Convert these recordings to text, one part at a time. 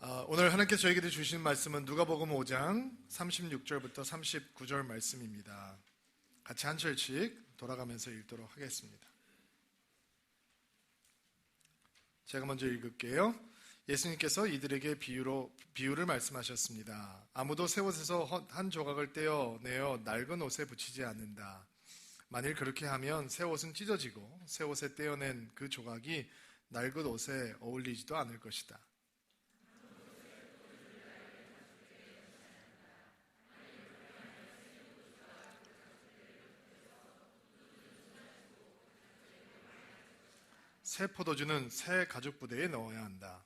오늘 하나님께서 저에게 주신 말씀은 누가복음 5장 36절부터 39절 말씀입니다. 같이 한 절씩 돌아가면서 읽도록 하겠습니다. 제가 먼저 읽을게요. 예수님께서 이들에게 비유를 말씀하셨습니다. 아무도 새 옷에서 한 조각을 떼어내어 낡은 옷에 붙이지 않는다. 만일 그렇게 하면 새 옷은 찢어지고 새 옷에 떼어낸 그 조각이 낡은 옷에 어울리지도 않을 것이다. 새 포도주는 새 가죽 부대에 넣어야 한다.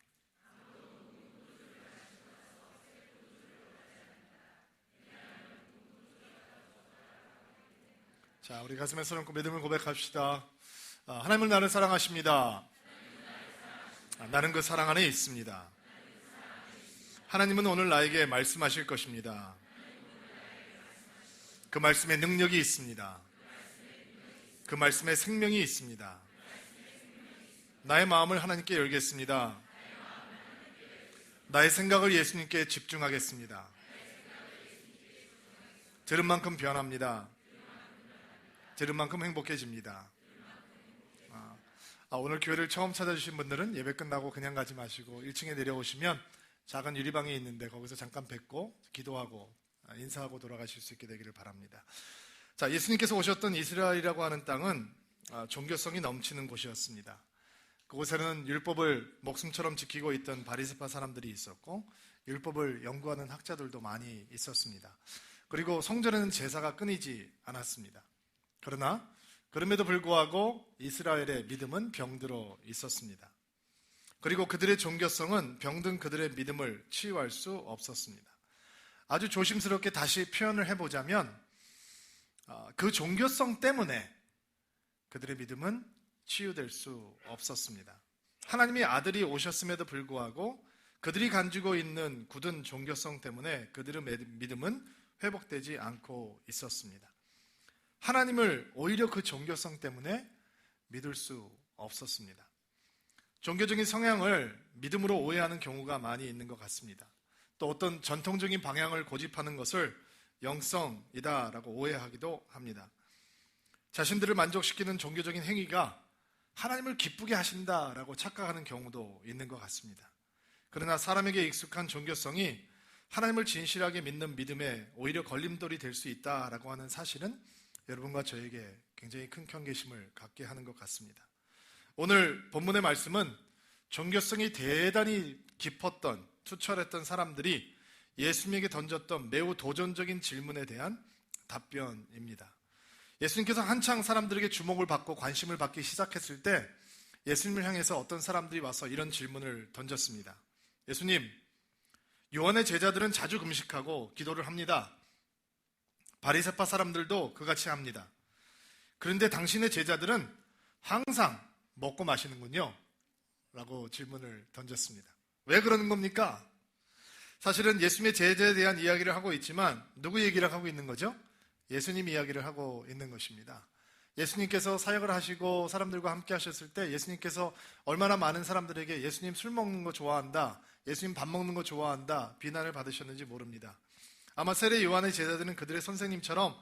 자, 우리 가슴에 손 얹고 믿음을 고백합시다. 하나님은 나를 사랑하십니다. 나는 그 사랑 안에 있습니다. 하나님은 오늘 나에게 말씀하실 것입니다. 그 말씀에 능력이 있습니다. 그 말씀에 생명이 있습니다. 나의 마음을 하나님께 열겠습니다. 나의 생각을 예수님께 집중하겠습니다. 들은 만큼 변합니다. 들은 만큼 행복해집니다. 오늘 교회를 처음 찾아주신 분들은 예배 끝나고 그냥 가지 마시고 1층에 내려오시면 작은 유리방이 있는데 거기서 잠깐 뵙고 기도하고 인사하고 돌아가실 수 있게 되기를 바랍니다. 자, 예수님께서 오셨던 이스라엘이라고 하는 땅은 종교성이 넘치는 곳이었습니다. 그곳에는 율법을 목숨처럼 지키고 있던 바리새파 사람들이 있었고 율법을 연구하는 학자들도 많이 있었습니다. 그리고 성전에는 제사가 끊이지 않았습니다. 그러나 그럼에도 불구하고 이스라엘의 믿음은 병들어 있었습니다. 그리고 그들의 종교성은 병든 그들의 믿음을 치유할 수 없었습니다. 아주 조심스럽게 다시 표현을 해보자면 그 종교성 때문에 그들의 믿음은 치유될 수 없었습니다. 하나님의 아들이 오셨음에도 불구하고 그들이 가지고 있는 굳은 종교성 때문에 그들의 믿음은 회복되지 않고 있었습니다. 하나님을 오히려 그 종교성 때문에 믿을 수 없었습니다. 종교적인 성향을 믿음으로 오해하는 경우가 많이 있는 것 같습니다. 또 어떤 전통적인 방향을 고집하는 것을 영성이다라고 오해하기도 합니다. 자신들을 만족시키는 종교적인 행위가 하나님을 기쁘게 하신다라고 착각하는 경우도 있는 것 같습니다. 그러나 사람에게 익숙한 종교성이 하나님을 진실하게 믿는 믿음에 오히려 걸림돌이 될 수 있다라고 하는 사실은 여러분과 저에게 굉장히 큰 경계심을 갖게 하는 것 같습니다. 오늘 본문의 말씀은 종교성이 대단히 깊었던, 투철했던 사람들이 예수님에게 던졌던 매우 도전적인 질문에 대한 답변입니다. 예수님께서 한창 사람들에게 주목을 받고 관심을 받기 시작했을 때 예수님을 향해서 어떤 사람들이 와서 이런 질문을 던졌습니다. 예수님, 요한의 제자들은 자주 금식하고 기도를 합니다. 바리새파 사람들도 그같이 합니다. 그런데 당신의 제자들은 항상 먹고 마시는군요. 라고 질문을 던졌습니다. 왜 그러는 겁니까? 사실은 예수님의 제자에 대한 이야기를 하고 있지만 누구 얘기를 하고 있는 거죠? 예수님 이야기를 하고 있는 것입니다. 예수님께서 사역을 하시고 사람들과 함께 하셨을 때 예수님께서 얼마나 많은 사람들에게 예수님 술 먹는 거 좋아한다, 예수님 밥 먹는 거 좋아한다 비난을 받으셨는지 모릅니다. 아마 세례 요한의 제자들은 그들의 선생님처럼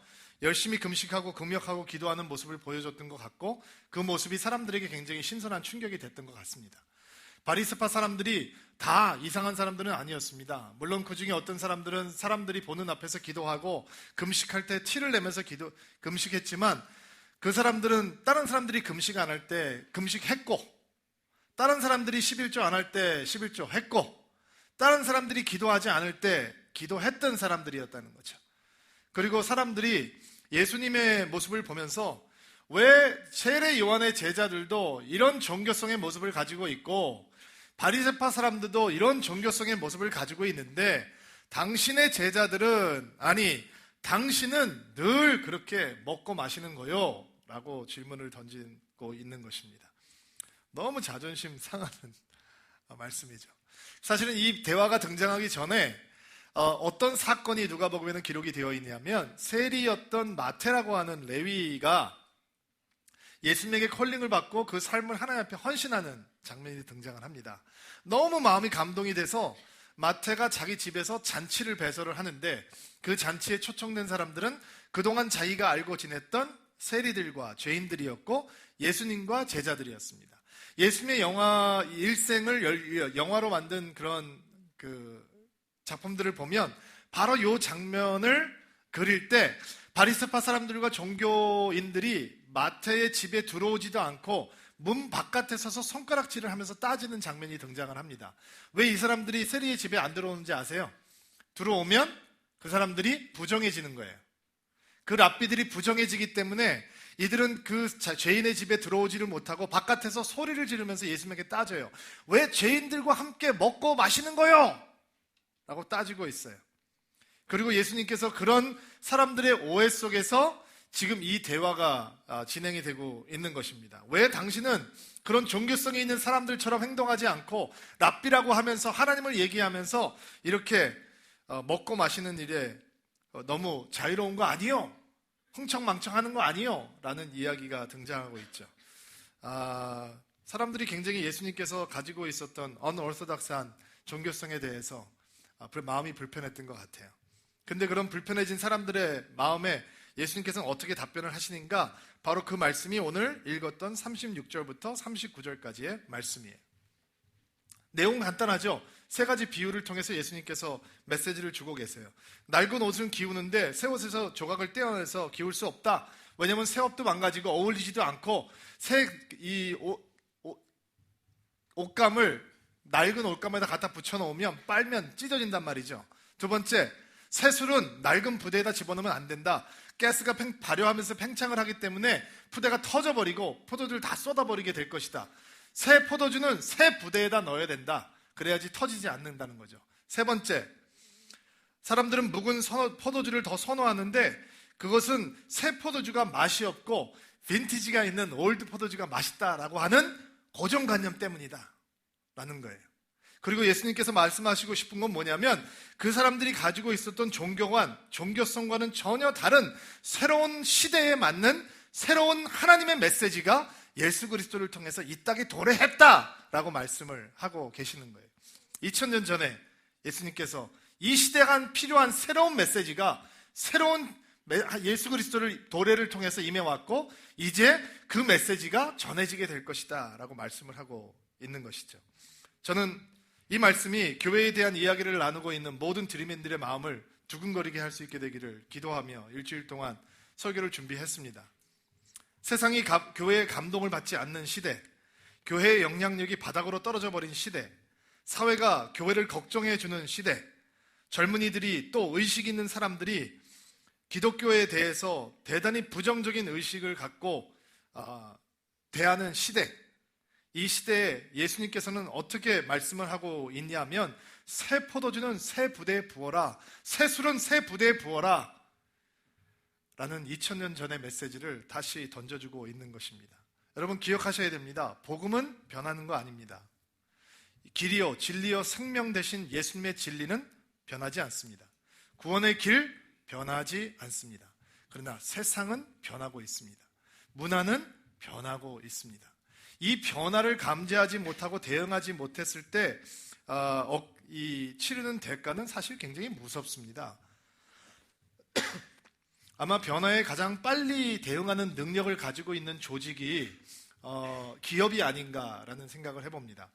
열심히 금식하고 금욕하고 기도하는 모습을 보여줬던 것 같고 그 모습이 사람들에게 굉장히 신선한 충격이 됐던 것 같습니다. 바리새파 사람들이 다 이상한 사람들은 아니었습니다. 물론 그 중에 어떤 사람들은 사람들이 보는 앞에서 기도하고 금식할 때 티를 내면서 금식했지만 그 사람들은 다른 사람들이 금식 안 할 때 금식했고 다른 사람들이 11조 안 할 때 11조 했고 다른 사람들이 기도하지 않을 때 기도했던 사람들이었다는 거죠. 그리고 사람들이 예수님의 모습을 보면서 왜 세례 요한의 제자들도 이런 종교성의 모습을 가지고 있고 바리새파 사람들도 이런 종교성의 모습을 가지고 있는데 당신의 제자들은 당신은 늘 그렇게 먹고 마시는 거요? 라고 질문을 던지고 있는 것입니다. 너무 자존심 상하는 말씀이죠. 사실은 이 대화가 등장하기 전에 어떤 사건이 누가복음에는 기록이 되어 있냐면 세리였던 마태라고 하는 레위가 예수님에게 콜링을 받고 그 삶을 하나님 앞에 헌신하는 장면이 등장을 합니다. 너무 마음이 감동이 돼서 마태가 자기 집에서 잔치를 배설을 하는데 그 잔치에 초청된 사람들은 그동안 자기가 알고 지냈던 세리들과 죄인들이었고 예수님과 제자들이었습니다. 예수님의 일생을 영화로 만든 그런 작품들을 보면 바로 이 장면을 그릴 때 바리새파 사람들과 종교인들이 마태의 집에 들어오지도 않고 문 바깥에 서서 손가락질을 하면서 따지는 장면이 등장을 합니다. 왜 이 사람들이 세리의 집에 안 들어오는지 아세요? 들어오면 그 사람들이 부정해지는 거예요. 그 랍비들이 부정해지기 때문에 이들은 그 죄인의 집에 들어오지를 못하고 바깥에서 소리를 지르면서 예수님에게 따져요. 왜 죄인들과 함께 먹고 마시는 거요? 라고 따지고 있어요. 그리고 예수님께서 그런 사람들의 오해 속에서 지금 이 대화가 진행이 되고 있는 것입니다. 왜 당신은 그런 종교성이 있는 사람들처럼 행동하지 않고 랍비라고 하면서 하나님을 얘기하면서 이렇게 먹고 마시는 일에 너무 자유로운 거 아니요? 흥청망청하는 거 아니요? 라는 이야기가 등장하고 있죠. 사람들이 굉장히 예수님께서 가지고 있었던 언오르소닥스한 종교성에 대해서 마음이 불편했던 것 같아요. 근데 그런 불편해진 사람들의 마음에 예수님께서는 어떻게 답변을 하시는가? 바로 그 말씀이 오늘 읽었던 36절부터 39절까지의 말씀이에요. 내용은 간단하죠? 세 가지 비유를 통해서 예수님께서 메시지를 주고 계세요. 낡은 옷은 기우는데 새 옷에서 조각을 떼어내서 기울 수 없다. 왜냐하면 새 옷도 망가지고 어울리지도 않고 옷감을 낡은 옷감에다 갖다 붙여놓으면 빨면 찢어진단 말이죠. 두 번째, 새 술은 낡은 부대에다 집어넣으면 안 된다. 가스가 발효하면서 팽창을 하기 때문에 부대가 터져버리고 포도주를 다 쏟아버리게 될 것이다. 새 포도주는 새 부대에다 넣어야 된다. 그래야지 터지지 않는다는 거죠. 세 번째, 사람들은 묵은 포도주를 더 선호하는데 그것은 새 포도주가 맛이 없고 빈티지가 있는 올드 포도주가 맛있다라고 하는 고정관념 때문이다 라는 거예요. 그리고 예수님께서 말씀하시고 싶은 건 뭐냐면 그 사람들이 가지고 있었던 종교성과는 전혀 다른 새로운 시대에 맞는 새로운 하나님의 메시지가 예수 그리스도를 통해서 이 땅에 도래했다라고 말씀을 하고 계시는 거예요. 2000년 전에 예수님께서 이 시대가 필요한 새로운 메시지가 새로운 예수 그리스도를 도래를 통해서 임해왔고 이제 그 메시지가 전해지게 될 것이다 라고 말씀을 하고 있는 것이죠. 저는 이 말씀이 교회에 대한 이야기를 나누고 있는 모든 드림인들의 마음을 두근거리게 할 수 있게 되기를 기도하며 일주일 동안 설교를 준비했습니다. 세상이 교회의 감동을 받지 않는 시대, 교회의 영향력이 바닥으로 떨어져 버린 시대, 사회가 교회를 걱정해주는 시대, 젊은이들이 또 의식 있는 사람들이 기독교에 대해서 대단히 부정적인 의식을 갖고 대하는 시대, 이 시대에 예수님께서는 어떻게 말씀을 하고 있냐면 새 포도주는 새 부대에 부어라, 새 술은 새 부대에 부어라 라는 2000년 전의 메시지를 다시 던져주고 있는 것입니다. 여러분 기억하셔야 됩니다. 복음은 변하는 거 아닙니다. 길이요 진리요 생명 되신 예수님의 진리는 변하지 않습니다. 구원의 길 변하지 않습니다. 그러나 세상은 변하고 있습니다. 문화는 변하고 있습니다. 이 변화를 감지하지 못하고 대응하지 못했을 때 이 치르는 대가는 사실 굉장히 무섭습니다. 아마 변화에 가장 빨리 대응하는 능력을 가지고 있는 조직이 기업이 아닌가라는 생각을 해봅니다.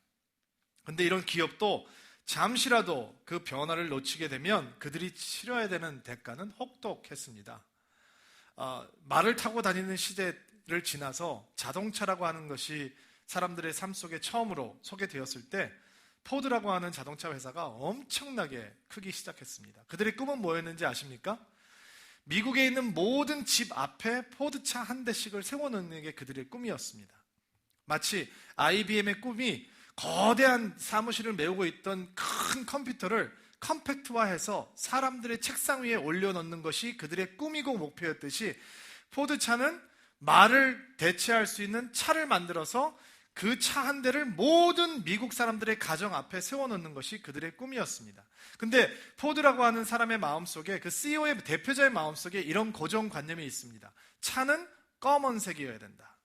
그런데 이런 기업도 잠시라도 그 변화를 놓치게 되면 그들이 치러야 되는 대가는 혹독했습니다. 말을 타고 다니는 시대를 지나서 자동차라고 하는 것이 사람들의 삶 속에 처음으로 소개되었을 때 포드라고 하는 자동차 회사가 엄청나게 크기 시작했습니다. 그들의 꿈은 뭐였는지 아십니까? 미국에 있는 모든 집 앞에 포드차 한 대씩을 세워놓는 게 그들의 꿈이었습니다. 마치 IBM의 꿈이 거대한 사무실을 메우고 있던 큰 컴퓨터를 컴팩트화해서 사람들의 책상 위에 올려놓는 것이 그들의 꿈이고 목표였듯이 포드차는 말을 대체할 수 있는 차를 만들어서 그 차 한 대를 모든 미국 사람들의 가정 앞에 세워놓는 것이 그들의 꿈이었습니다. 근데 포드라고 하는 사람의 마음속에 그 CEO의 대표자의 마음속에 이런 고정관념이 있습니다. 차는 검은색이어야 된다.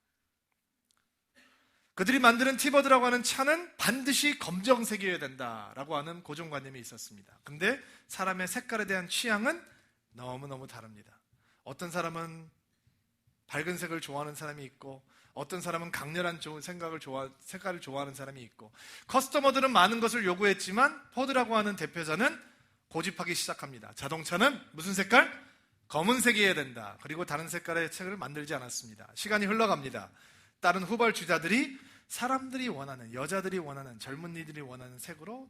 그들이 만드는 티버드라고 하는 차는 반드시 검정색이어야 된다라고 하는 고정관념이 있었습니다. 근데 사람의 색깔에 대한 취향은 너무너무 다릅니다. 어떤 사람은 밝은 색을 좋아하는 사람이 있고, 어떤 사람은 강렬한 색깔을 좋아하는 사람이 있고, 커스터머들은 많은 것을 요구했지만 포드라고 하는 대표자는 고집하기 시작합니다. 자동차는 무슨 색깔? 검은색이어야 된다. 그리고 다른 색깔의 색을 만들지 않았습니다. 시간이 흘러갑니다. 다른 후발주자들이 사람들이 원하는, 여자들이 원하는, 젊은이들이 원하는 색으로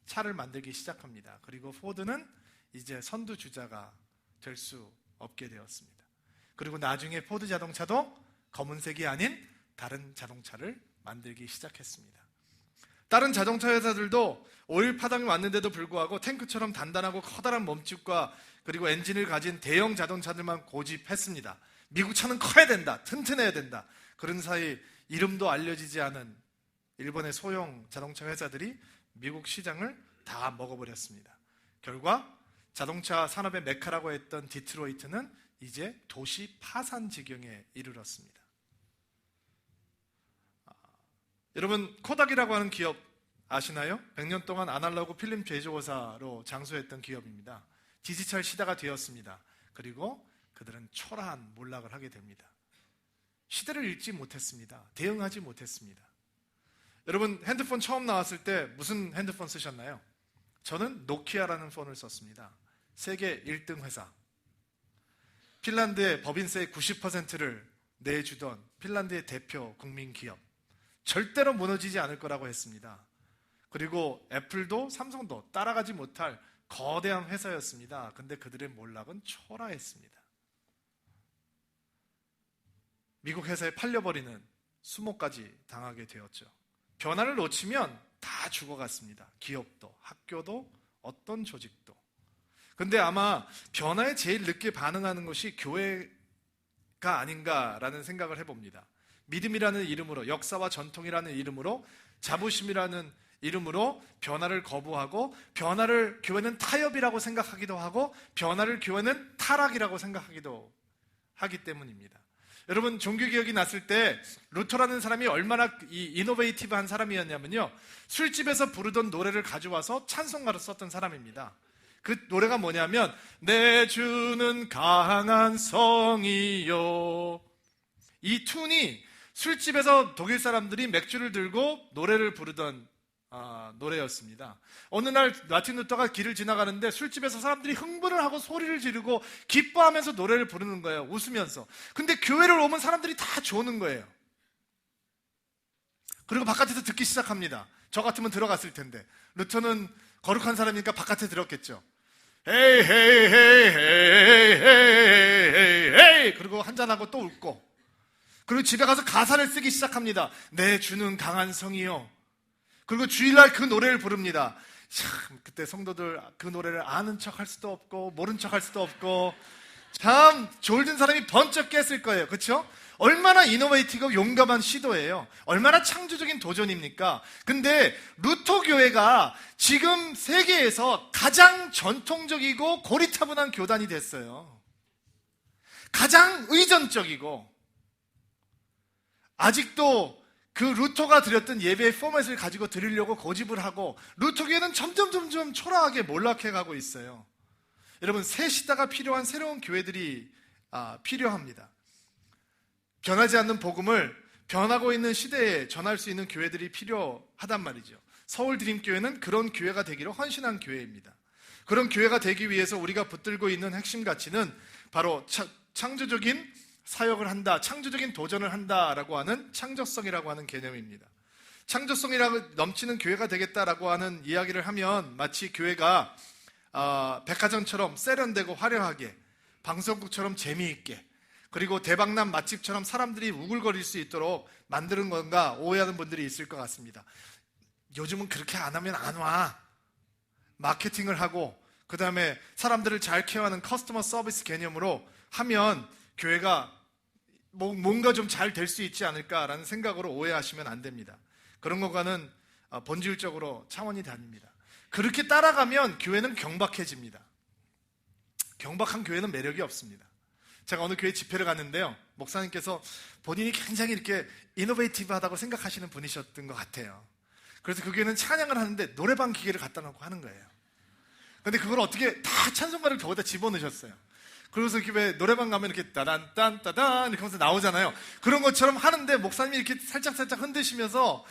차를 만들기 시작합니다. 그리고 포드는 이제 선두주자가 될 수 없게 되었습니다. 그리고 나중에 포드 자동차도 검은색이 아닌 다른 자동차를 만들기 시작했습니다. 다른 자동차 회사들도 오일 파동이 왔는데도 불구하고 탱크처럼 단단하고 커다란 몸집과 그리고 엔진을 가진 대형 자동차들만 고집했습니다. 미국 차는 커야 된다, 튼튼해야 된다. 그런 사이 이름도 알려지지 않은 일본의 소형 자동차 회사들이 미국 시장을 다 먹어버렸습니다. 결과 자동차 산업의 메카라고 했던 디트로이트는 이제 도시 파산 지경에 이르렀습니다. 여러분, 코닥이라고 하는 기업 아시나요? 100년 동안 아날로그 필름 제조사로 장수했던 기업입니다. 디지털 시대가 되었습니다. 그리고 그들은 초라한 몰락을 하게 됩니다. 시대를 읽지 못했습니다. 대응하지 못했습니다. 여러분, 핸드폰 처음 나왔을 때 무슨 핸드폰 쓰셨나요? 저는 노키아라는 폰을 썼습니다. 세계 1등 회사. 핀란드의 법인세의 90%를 내주던 핀란드의 대표 국민 기업. 절대로 무너지지 않을 거라고 했습니다. 그리고 애플도 삼성도 따라가지 못할 거대한 회사였습니다. 근데 그들의 몰락은 초라했습니다. 미국 회사에 팔려버리는 수모까지 당하게 되었죠. 변화를 놓치면 다 죽어갔습니다. 기업도, 학교도, 어떤 조직도. 근데 아마 변화에 제일 늦게 반응하는 것이 교회가 아닌가라는 생각을 해봅니다. 믿음이라는 이름으로, 역사와 전통이라는 이름으로, 자부심이라는 이름으로 변화를 거부하고, 변화를 교회는 타협이라고 생각하기도 하고, 변화를 교회는 타락이라고 생각하기도 하기 때문입니다. 여러분, 종교개혁이 났을 때 루터라는 사람이 얼마나 이노베이티브한 사람이었냐면요, 술집에서 부르던 노래를 가져와서 찬송가로 썼던 사람입니다. 그 노래가 뭐냐면 내 주는 강한 성이요. 이 툰이 술집에서 독일 사람들이 맥주를 들고 노래를 부르던 노래였습니다. 어느 날 마틴 루터가 길을 지나가는데 술집에서 사람들이 흥분을 하고 소리를 지르고 기뻐하면서 노래를 부르는 거예요. 웃으면서. 근데 교회를 오면 사람들이 다 조는 거예요. 그리고 바깥에서 듣기 시작합니다. 저 같으면 들어갔을 텐데. 루터는 거룩한 사람이니까 바깥에 들었겠죠. 헤이 헤이 헤이 헤이 헤이 헤이 헤이. 그리고 한잔하고 또 웃고. 그리고 집에 가서 가사를 쓰기 시작합니다. 내 주는 강한 성이요. 그리고 주일날 그 노래를 부릅니다. 참, 그때 성도들 그 노래를 아는 척 할 수도 없고 모른 척 할 수도 없고 참 졸든 사람이 번쩍 깼을 거예요. 그렇죠? 얼마나 이노베이티브고 용감한 시도예요. 얼마나 창조적인 도전입니까? 근데 루터 교회가 지금 세계에서 가장 전통적이고 고리타분한 교단이 됐어요. 가장 의전적이고 아직도 그 루터가 드렸던 예배의 포맷을 가지고 드리려고 고집을 하고 루터 교회는 점점 초라하게 몰락해가고 있어요. 여러분, 새 시대가 필요한 새로운 교회들이 필요합니다. 변하지 않는 복음을 변하고 있는 시대에 전할 수 있는 교회들이 필요하단 말이죠. 서울 드림교회는 그런 교회가 되기로 헌신한 교회입니다. 그런 교회가 되기 위해서 우리가 붙들고 있는 핵심 가치는 바로 창조적인 사역을 한다, 창조적인 도전을 한다라고 하는 창조성이라고 하는 개념입니다. 창조성이라고 넘치는 교회가 되겠다라고 하는 이야기를 하면 마치 교회가 백화점처럼 세련되고 화려하게, 방송국처럼 재미있게, 그리고 대박난 맛집처럼 사람들이 우글거릴 수 있도록 만드는 건가 오해하는 분들이 있을 것 같습니다. 요즘은 그렇게 안 하면 안 와. 마케팅을 하고 그 다음에 사람들을 잘 케어하는 커스터머 서비스 개념으로 하면 교회가 뭔가 좀 잘 될 수 있지 않을까라는 생각으로 오해하시면 안 됩니다. 그런 것과는 본질적으로 차원이 다릅니다. 그렇게 따라가면 교회는 경박해집니다. 경박한 교회는 매력이 없습니다. 제가 어느 교회 집회를 갔는데요. 목사님께서 본인이 굉장히 이렇게 이노베이티브하다고 생각하시는 분이셨던 것 같아요. 그래서 그 교회는 찬양을 하는데 노래방 기계를 갖다 놓고 하는 거예요. 근데 그걸 어떻게 다 찬송가를 거기다 집어넣으셨어요. 그래서 이렇게 노래방 가면 이렇게 따단 딴 따단 이렇게 하면서 나오잖아요. 그런 것처럼 하는데 목사님이 이렇게 살짝 흔드시면서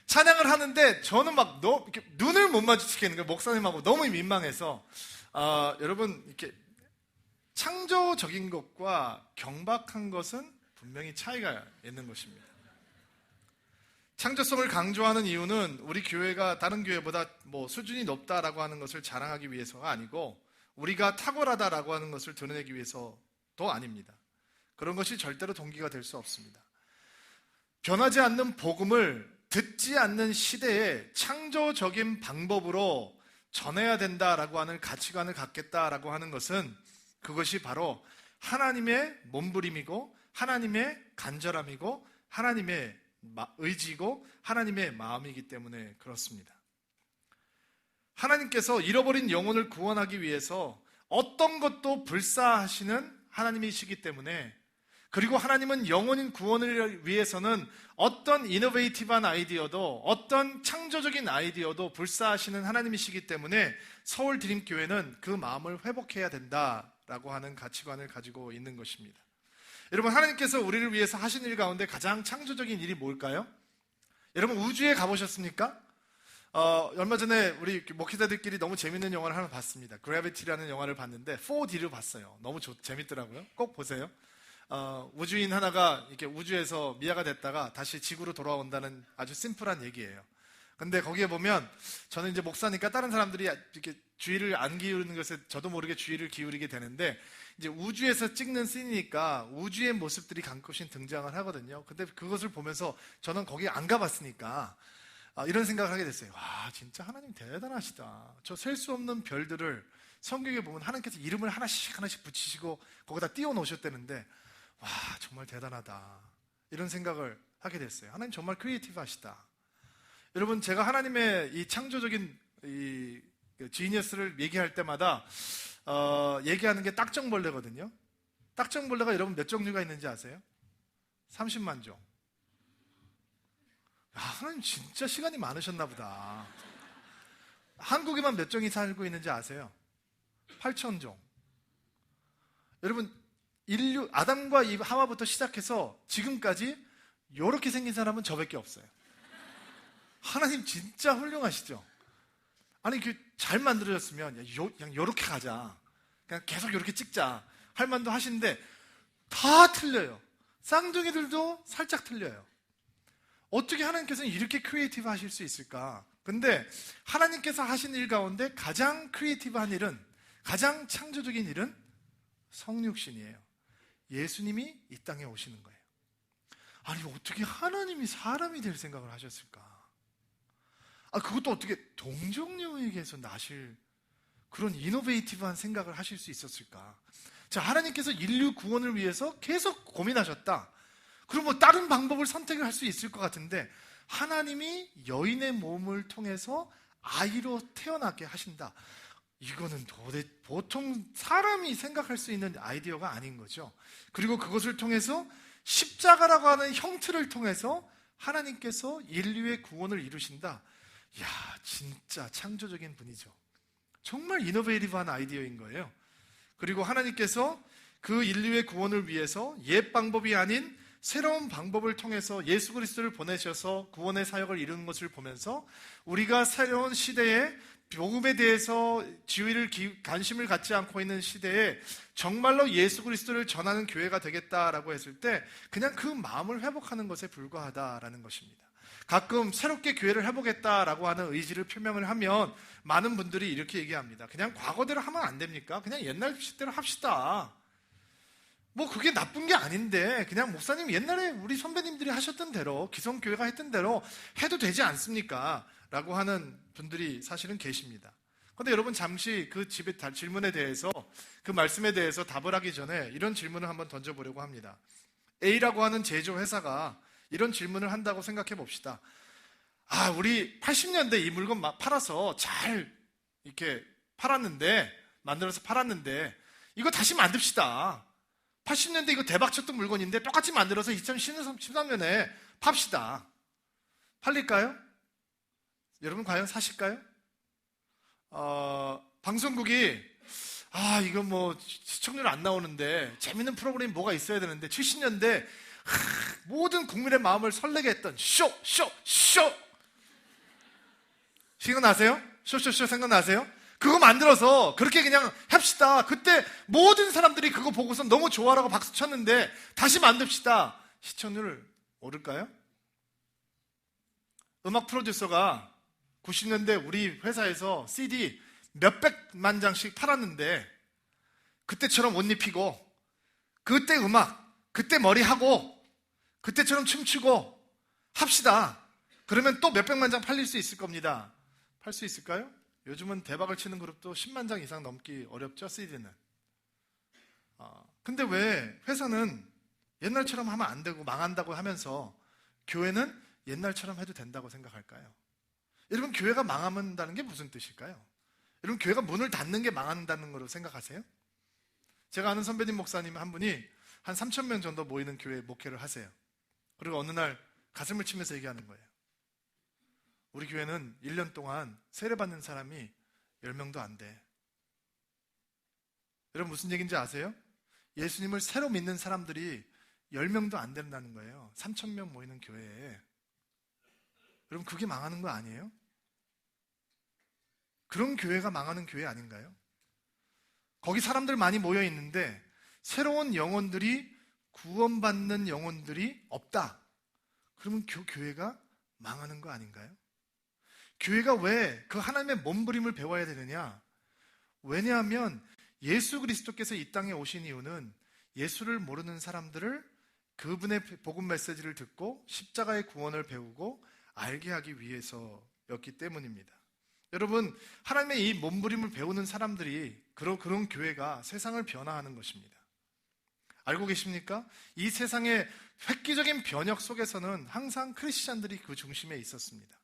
찬양을 하는데 저는 막 이렇게 눈을 못 마주치겠는 거예요. 목사님하고 너무 민망해서. 여러분, 이렇게 창조적인 것과 경박한 것은 분명히 차이가 있는 것입니다. 창조성을 강조하는 이유는 우리 교회가 다른 교회보다 수준이 높다라고 하는 것을 자랑하기 위해서가 아니고 우리가 탁월하다라고 하는 것을 드러내기 위해서도 아닙니다. 그런 것이 절대로 동기가 될 수 없습니다. 변하지 않는 복음을 듣지 않는 시대에 창조적인 방법으로 전해야 된다라고 하는 가치관을 갖겠다라고 하는 것은 그것이 바로 하나님의 몸부림이고 하나님의 간절함이고 하나님의 의지고 하나님의 마음이기 때문에 그렇습니다. 하나님께서 잃어버린 영혼을 구원하기 위해서 어떤 것도 불사하시는 하나님이시기 때문에, 그리고 하나님은 영혼인 구원을 위해서는 어떤 이노베이티브한 아이디어도 어떤 창조적인 아이디어도 불사하시는 하나님이시기 때문에 서울 드림교회는 그 마음을 회복해야 된다라고 하는 가치관을 가지고 있는 것입니다. 여러분, 하나님께서 우리를 위해서 하신 일 가운데 가장 창조적인 일이 뭘까요? 여러분, 우주에 가보셨습니까? 얼마 전에 우리 목회자들끼리 너무 재밌는 영화를 하나 봤습니다. 그래비티라는 영화를 봤는데 4D를 봤어요. 너무 재밌더라고요. 꼭 보세요. 우주인 하나가 이렇게 우주에서 미아가 됐다가 다시 지구로 돌아온다는 아주 심플한 얘기예요. 근데 거기에 보면 저는 이제 목사니까 다른 사람들이 이렇게 주의를 안 기울이는 것에 저도 모르게 주의를 기울이게 되는데, 이제 우주에서 찍는 씬이니까 우주의 모습들이 가끔씩 등장을 하거든요. 근데 그것을 보면서 저는 거기 안 가봤으니까 이런 생각을 하게 됐어요. 와, 진짜 하나님 대단하시다. 저 셀 수 없는 별들을 성경에 보면 하나님께서 이름을 하나씩 붙이시고 거기다 띄워 놓으셨다는데, 와, 정말 대단하다. 이런 생각을 하게 됐어요. 하나님 정말 크리에이티브 하시다. 여러분, 제가 하나님의 이 창조적인 이 지니어스를 얘기할 때마다 얘기하는 게 딱정벌레거든요. 딱정벌레가 여러분 몇 종류가 있는지 아세요? 30만 종. 하나님 진짜 시간이 많으셨나 보다. 한국에만 몇 종이 살고 있는지 아세요? 8,000종. 여러분, 인류 아담과 이 하와부터 시작해서 지금까지 이렇게 생긴 사람은 저밖에 없어요. 하나님 진짜 훌륭하시죠? 아니, 잘 만들어졌으면 그냥 이렇게 가자, 그냥 계속 이렇게 찍자 할 만도 하시는데 다 틀려요. 쌍둥이들도 살짝 틀려요. 어떻게 하나님께서는 이렇게 크리에이티브 하실 수 있을까? 근데 하나님께서 하신 일 가운데 가장 크리에이티브한 일은, 가장 창조적인 일은 성육신이에요. 예수님이 이 땅에 오시는 거예요. 아니, 어떻게 하나님이 사람이 될 생각을 하셨을까? 그것도 어떻게 동정녀에게서 나실 그런 이노베이티브한 생각을 하실 수 있었을까? 자, 하나님께서 인류 구원을 위해서 계속 고민하셨다. 그럼 다른 방법을 선택을 할 수 있을 것 같은데, 하나님이 여인의 몸을 통해서 아이로 태어나게 하신다. 이거는 보통 사람이 생각할 수 있는 아이디어가 아닌 거죠. 그리고 그것을 통해서 십자가라고 하는 형틀을 통해서 하나님께서 인류의 구원을 이루신다. 이야, 진짜 창조적인 분이죠. 정말 이노베이티브한 아이디어인 거예요. 그리고 하나님께서 그 인류의 구원을 위해서 옛 방법이 아닌 새로운 방법을 통해서 예수 그리스도를 보내셔서 구원의 사역을 이루는 것을 보면서 우리가 새로운 시대에 복음에 대해서 관심을 갖지 않고 있는 시대에 정말로 예수 그리스도를 전하는 교회가 되겠다라고 했을 때 그냥 그 마음을 회복하는 것에 불과하다라는 것입니다. 가끔 새롭게 교회를 해보겠다라고 하는 의지를 표명을 하면 많은 분들이 이렇게 얘기합니다. 그냥 과거대로 하면 안 됩니까? 그냥 옛날 시대로 합시다. 그게 나쁜 게 아닌데 그냥 목사님 옛날에 우리 선배님들이 하셨던 대로, 기성교회가 했던 대로 해도 되지 않습니까? 라고 하는 분들이 사실은 계십니다. 그런데 여러분, 잠시 그 질문에 대해서, 그 말씀에 대해서 답을 하기 전에 이런 질문을 한번 던져보려고 합니다. A라고 하는 제조 회사가 이런 질문을 한다고 생각해 봅시다. 우리 80년대 이 물건 팔아서 잘 이렇게 만들어서 팔았는데 이거 다시 만듭시다. 80년대 이거 대박 쳤던 물건인데 똑같이 만들어서 2013년에 팝시다. 팔릴까요? 여러분 과연 사실까요? 방송국이 이거 뭐 시청률 안 나오는데 재밌는 프로그램이 뭐가 있어야 되는데 70년대 모든 국민의 마음을 설레게 했던 쇼! 생각나세요? 쇼 생각나세요? 그거 만들어서 그렇게 그냥 합시다. 그때 모든 사람들이 그거 보고서 너무 좋아라고 박수 쳤는데 다시 만듭시다. 시청률 오를까요? 음악 프로듀서가 90년대 우리 회사에서 CD 몇백만 장씩 팔았는데 그때처럼 옷 입히고 그때 음악, 그때 머리하고 그때처럼 춤추고 합시다. 그러면 또 몇백만 장 팔릴 수 있을 겁니다. 팔 수 있을까요? 요즘은 대박을 치는 그룹도 10만 장 이상 넘기 어렵죠, CD는. 근데 왜 회사는 옛날처럼 하면 안 되고 망한다고 하면서 교회는 옛날처럼 해도 된다고 생각할까요? 여러분, 교회가 망한다는 게 무슨 뜻일까요? 여러분, 교회가 문을 닫는 게 망한다는 거로 생각하세요? 제가 아는 선배님 목사님 한 분이 한 3,000명 정도 모이는 교회에 목회를 하세요. 그리고 어느 날 가슴을 치면서 얘기하는 거예요. 우리 교회는 1년 동안 세례받는 사람이 10명도 안 돼. 여러분, 무슨 얘기인지 아세요? 예수님을 새로 믿는 사람들이 10명도 안 된다는 거예요. 3,000명 모이는 교회에. 여러분, 그게 망하는 거 아니에요? 그런 교회가 망하는 교회 아닌가요? 거기 사람들 많이 모여 있는데 새로운 영혼들이, 구원받는 영혼들이 없다. 그러면 교회가 망하는 거 아닌가요? 교회가 왜 그 하나님의 몸부림을 배워야 되느냐? 왜냐하면 예수 그리스도께서 이 땅에 오신 이유는 예수를 모르는 사람들을 그분의 복음 메시지를 듣고 십자가의 구원을 배우고 알게 하기 위해서였기 때문입니다. 여러분, 하나님의 이 몸부림을 배우는 사람들이 그런 교회가 세상을 변화하는 것입니다. 알고 계십니까? 이 세상의 획기적인 변혁 속에서는 항상 크리스찬들이 그 중심에 있었습니다.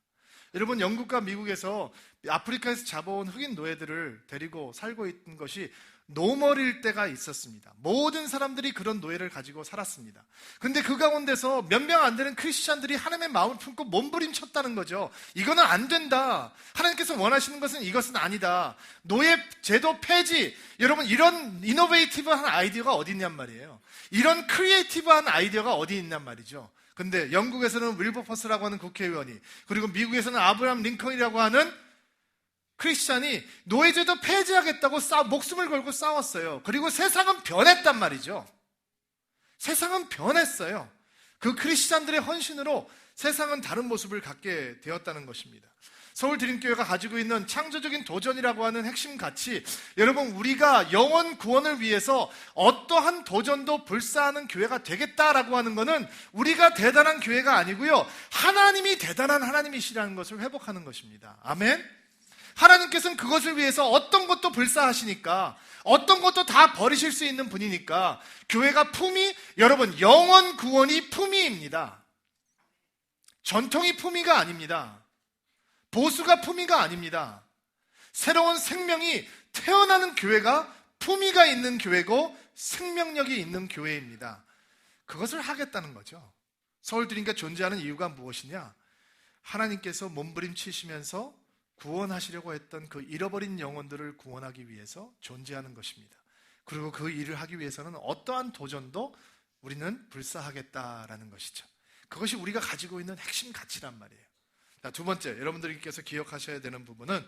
여러분, 영국과 미국에서 아프리카에서 잡아온 흑인 노예들을 데리고 살고 있던 것이 노멀일 때가 있었습니다. 모든 사람들이 그런 노예를 가지고 살았습니다. 근데 그 가운데서 몇 명 안 되는 크리스찬들이 하나님의 마음을 품고 몸부림쳤다는 거죠. 이거는 안 된다. 하나님께서 원하시는 것은 이것은 아니다. 노예 제도 폐지. 여러분, 이런 이노베이티브한 아이디어가 어디 있냔 말이에요. 이런 크리에이티브한 아이디어가 어디 있냔 말이죠. 근데 영국에서는 윌버퍼스라고 하는 국회의원이, 그리고 미국에서는 아브라함 링컨이라고 하는 크리스찬이 노예제도 폐지하겠다고 목숨을 걸고 싸웠어요. 그리고 세상은 변했단 말이죠. 세상은 변했어요. 그 크리스찬들의 헌신으로 세상은 다른 모습을 갖게 되었다는 것입니다. 서울드림교회가 가지고 있는 창조적인 도전이라고 하는 핵심 가치, 여러분, 우리가 영혼 구원을 위해서 어떠한 도전도 불사하는 교회가 되겠다라고 하는 것은 우리가 대단한 교회가 아니고요, 하나님이 대단한 하나님이시라는 것을 회복하는 것입니다. 아멘. 하나님께서는 그것을 위해서 어떤 것도 불사하시니까, 어떤 것도 다 버리실 수 있는 분이니까 교회가 품위, 여러분, 영혼 구원이 품위입니다. 전통이 품위가 아닙니다. 보수가 품위가 아닙니다. 새로운 생명이 태어나는 교회가 품위가 있는 교회고 생명력이 있는 교회입니다. 그것을 하겠다는 거죠. 서울드림교회가 존재하는 이유가 무엇이냐? 하나님께서 몸부림치시면서 구원하시려고 했던 그 잃어버린 영혼들을 구원하기 위해서 존재하는 것입니다. 그리고 그 일을 하기 위해서는 어떠한 도전도 우리는 불사하겠다라는 것이죠. 그것이 우리가 가지고 있는 핵심 가치란 말이에요. 자, 두 번째, 여러분들께서 기억하셔야 되는 부분은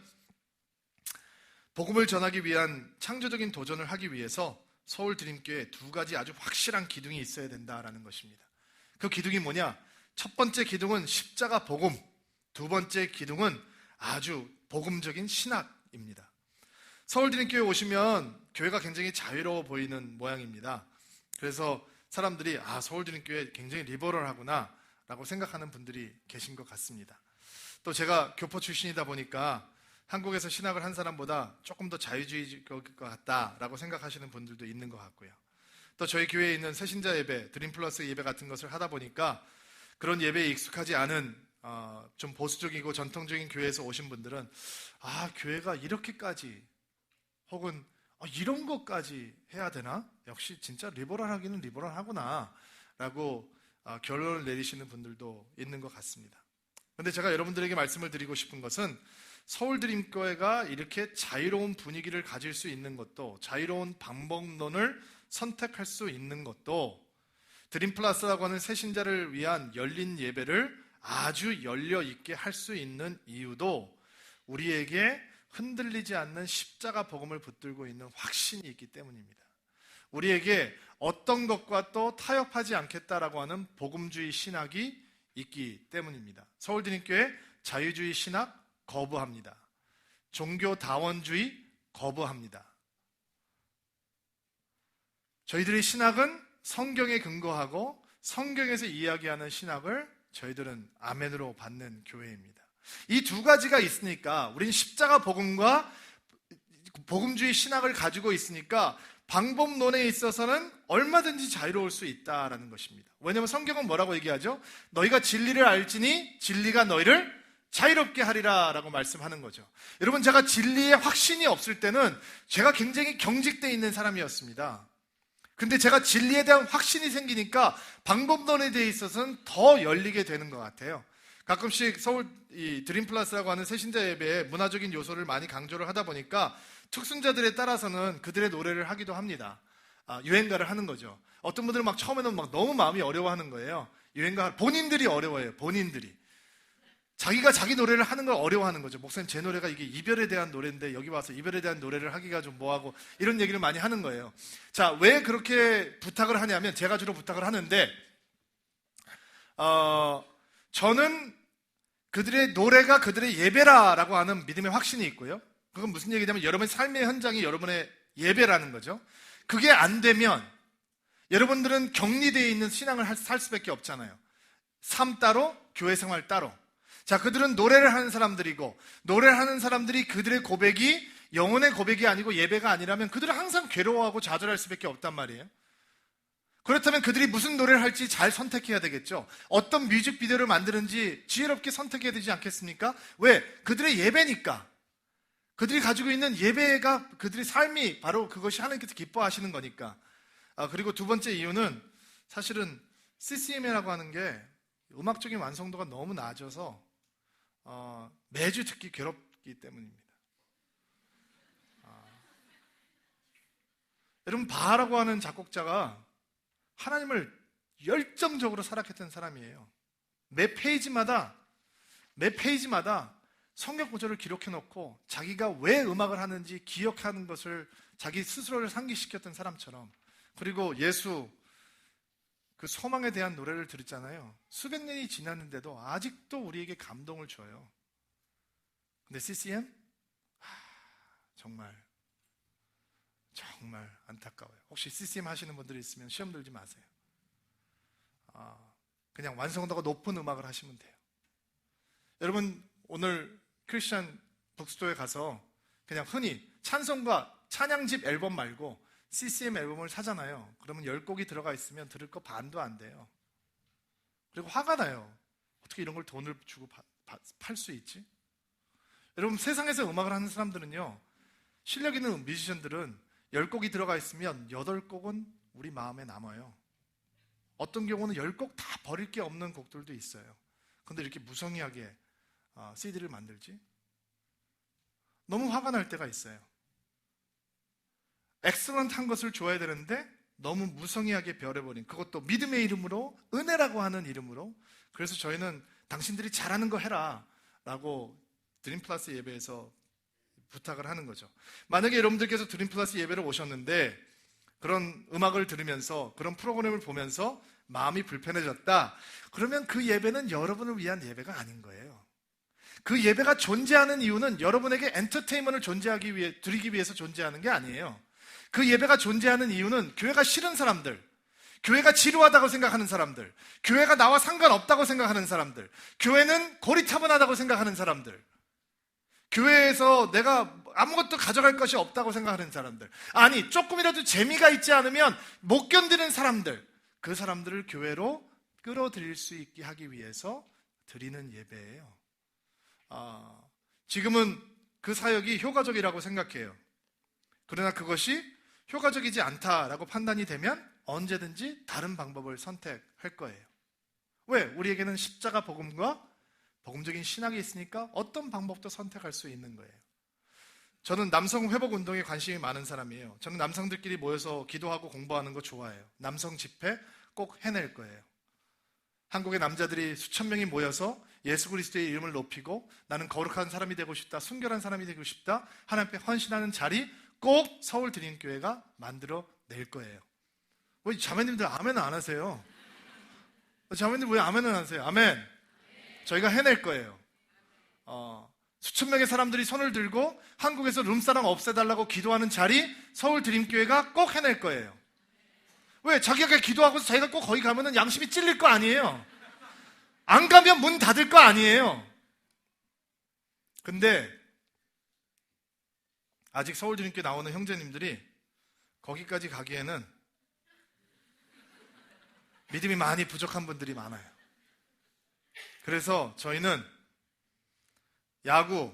복음을 전하기 위한 창조적인 도전을 하기 위해서 서울드림교회에 두 가지 아주 확실한 기둥이 있어야 된다라는 것입니다. 그 기둥이 뭐냐? 첫 번째 기둥은 십자가 복음, 두 번째 기둥은 아주 복음적인 신학입니다. 서울드림교회 오시면 교회가 굉장히 자유로워 보이는 모양입니다. 그래서 사람들이 서울드림교회 굉장히 리버럴하구나 라고 생각하는 분들이 계신 것 같습니다. 또 제가 교포 출신이다 보니까 한국에서 신학을 한 사람보다 조금 더 자유주의일 것 같다라고 생각하시는 분들도 있는 것 같고요. 또 저희 교회에 있는 새신자 예배, 드림플러스 예배 같은 것을 하다 보니까 그런 예배에 익숙하지 않은 좀 보수적이고 전통적인 교회에서 오신 분들은 교회가 이렇게까지 혹은 이런 것까지 해야 되나? 역시 진짜 리버럴하기는 리버럴하구나 라고 결론을 내리시는 분들도 있는 것 같습니다. 그런데 제가 여러분들에게 말씀을 드리고 싶은 것은 서울드림교회가 이렇게 자유로운 분위기를 가질 수 있는 것도, 자유로운 방법론을 선택할 수 있는 것도, 드림플러스라고 하는 새신자를 위한 열린 예배를 아주 열려 있게 할 수 있는 이유도 우리에게 흔들리지 않는 십자가 복음을 붙들고 있는 확신이 있기 때문입니다. 우리에게 어떤 것과 또 타협하지 않겠다라고 하는 복음주의 신학이 있기 때문입니다. 서울드림교회 자유주의 신학 거부합니다. 종교다원주의 거부합니다. 저희들의 신학은 성경에 근거하고 성경에서 이야기하는 신학을 저희들은 아멘으로 받는 교회입니다. 이 두 가지가 있으니까, 우리는 십자가 복음과 복음주의 신학을 가지고 있으니까 방법론에 있어서는 얼마든지 자유로울 수 있다라는 것입니다. 왜냐하면 성경은 뭐라고 얘기하죠? 너희가 진리를 알지니 진리가 너희를 자유롭게 하리라 라고 말씀하는 거죠. 여러분, 제가 진리에 확신이 없을 때는 제가 굉장히 경직되어 있는 사람이었습니다. 근데 제가 진리에 대한 확신이 생기니까 방법론에 대해 있어서는 더 열리게 되는 것 같아요. 가끔씩 서울 드림플러스라고 하는 새신자 예배에 문화적인 요소를 많이 강조를 하다 보니까 특순자들에 따라서는 그들의 노래를 하기도 합니다. 유행가를 하는 거죠. 어떤 분들은 막 처음에는 막 너무 마음이 어려워하는 거예요. 유행가, 본인들이 어려워해요. 본인들이. 자기가 자기 노래를 하는 걸 어려워하는 거죠. 목사님, 제 노래가 이게 이별에 대한 노래인데 여기 와서 이별에 대한 노래를 하기가 좀 뭐하고, 이런 얘기를 많이 하는 거예요. 자, 왜 그렇게 부탁을 하냐면, 제가 주로 부탁을 하는데 저는 그들의 노래가 그들의 예배라라고 하는 믿음의 확신이 있고요. 그건 무슨 얘기냐면 여러분의 삶의 현장이 여러분의 예배라는 거죠. 그게 안 되면 여러분들은 격리되어 있는 신앙을 살 수밖에 없잖아요. 삶 따로, 교회 생활 따로. 자, 그들은 노래를 하는 사람들이고, 노래를 하는 사람들이 그들의 고백이 영혼의 고백이 아니고 예배가 아니라면 그들은 항상 괴로워하고 좌절할 수밖에 없단 말이에요. 그렇다면 그들이 무슨 노래를 할지 잘 선택해야 되겠죠. 어떤 뮤직비디오를 만드는지 지혜롭게 선택해야 되지 않겠습니까? 왜? 그들의 예배니까. 그들이 가지고 있는 예배가, 그들의 삶이 바로 그것이 하나님께서 기뻐하시는 거니까. 그리고 두 번째 이유는 사실은 CCM이라고 하는 게 음악적인 완성도가 너무 낮아서 매주 듣기 괴롭기 때문입니다. 여러분, 바하라고 하는 작곡자가 하나님을 열정적으로 사랑했던 사람이에요. 매 페이지마다 성경 구절을 기록해 놓고 자기가 왜 음악을 하는지 기억하는 것을 자기 스스로를 상기시켰던 사람처럼. 그리고 예수, 그 소망에 대한 노래를 들었잖아요. 수백 년이 지났는데도 아직도 우리에게 감동을 줘요. 근데 CCM? 정말 안타까워요. 혹시 CCM 하시는 분들이 있으면 시험 들지 마세요. 그냥 완성도가 높은 음악을 하시면 돼요. 여러분, 오늘 크리스천 북스토어에 가서 그냥 흔히 찬송가 찬양집 앨범 말고 CCM 앨범을 사잖아요. 그러면 10곡이 들어가 있으면 들을 거 반도 안 돼요. 그리고 화가 나요. 어떻게 이런 걸 돈을 주고 팔 수 있지? 여러분, 세상에서 음악을 하는 사람들은요, 실력 있는 뮤지션들은 10곡이 들어가 있으면 8곡은 우리 마음에 남아요. 어떤 경우는 10곡 다 버릴 게 없는 곡들도 있어요. 근데 이렇게 무성의하게 CD를 만들지? 너무 화가 날 때가 있어요. 엑셀런트한 것을 줘야 되는데 너무 무성의하게 변해버린, 그것도 믿음의 이름으로, 은혜라고 하는 이름으로. 그래서 저희는 당신들이 잘하는 거 해라 라고 드림플러스 예배에서 부탁을 하는 거죠. 만약에 여러분들께서 드림플러스 예배를 오셨는데 그런 음악을 들으면서, 그런 프로그램을 보면서 마음이 불편해졌다, 그러면 그 예배는 여러분을 위한 예배가 아닌 거예요. 그 예배가 존재하는 이유는 여러분에게 엔터테인먼트를 드리기 위해서 존재하는 게 아니에요. 그 예배가 존재하는 이유는 교회가 싫은 사람들, 교회가 지루하다고 생각하는 사람들, 교회가 나와 상관없다고 생각하는 사람들, 교회는 고리타분하다고 생각하는 사람들, 교회에서 내가 아무것도 가져갈 것이 없다고 생각하는 사람들, 아니 조금이라도 재미가 있지 않으면 못 견디는 사람들, 그 사람들을 교회로 끌어들일 수 있게 하기 위해서 드리는 예배예요. 지금은 그 사역이 효과적이라고 생각해요. 그러나 그것이 효과적이지 않다라고 판단이 되면 언제든지 다른 방법을 선택할 거예요. 왜? 우리에게는 십자가 복음과 복음적인 신학이 있으니까 어떤 방법도 선택할 수 있는 거예요. 저는 남성 회복 운동에 관심이 많은 사람이에요. 저는 남성들끼리 모여서 기도하고 공부하는 거 좋아해요. 남성 집회 꼭 해낼 거예요. 한국의 남자들이 수천 명이 모여서 예수 그리스도의 이름을 높이고 나는 거룩한 사람이 되고 싶다, 순결한 사람이 되고 싶다, 하나님 앞에 헌신하는 자리 꼭 서울 드림교회가 만들어낼 거예요. 왜 자매님들 아멘은 안 하세요? 자매님들 왜 아멘은 안 하세요? 아멘. 저희가 해낼 거예요. 수천 명의 사람들이 손을 들고 한국에서 룸사랑 없애달라고 기도하는 자리 서울 드림교회가 꼭 해낼 거예요. 왜? 자기가 기도하고서 자기가 꼭 거기 가면은 양심이 찔릴 거 아니에요. 안 가면 문 닫을 거 아니에요. 근데 아직 서울 드림교회 나오는 형제님들이 거기까지 가기에는 믿음이 많이 부족한 분들이 많아요. 그래서 저희는 야구,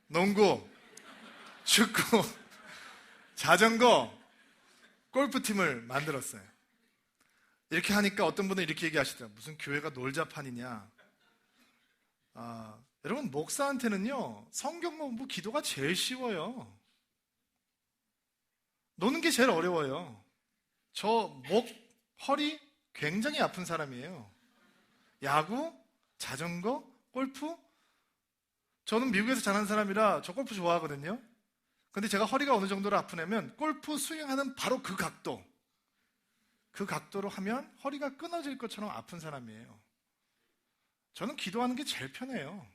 농구, 축구, 자전거, 골프팀을 만들었어요. 이렇게 하니까 어떤 분은 이렇게 얘기하시더라고요. 무슨 교회가 놀자판이냐. 여러분, 목사한테는요, 성경 공부, 기도가 제일 쉬워요. 노는 게 제일 어려워요. 저 목, 허리 굉장히 아픈 사람이에요. 야구, 자전거, 골프. 저는 미국에서 자란 사람이라 저 골프 좋아하거든요. 근데 제가 허리가 어느 정도로 아프냐면 골프 스윙하는 바로 그 각도로 하면 허리가 끊어질 것처럼 아픈 사람이에요. 저는 기도하는 게 제일 편해요.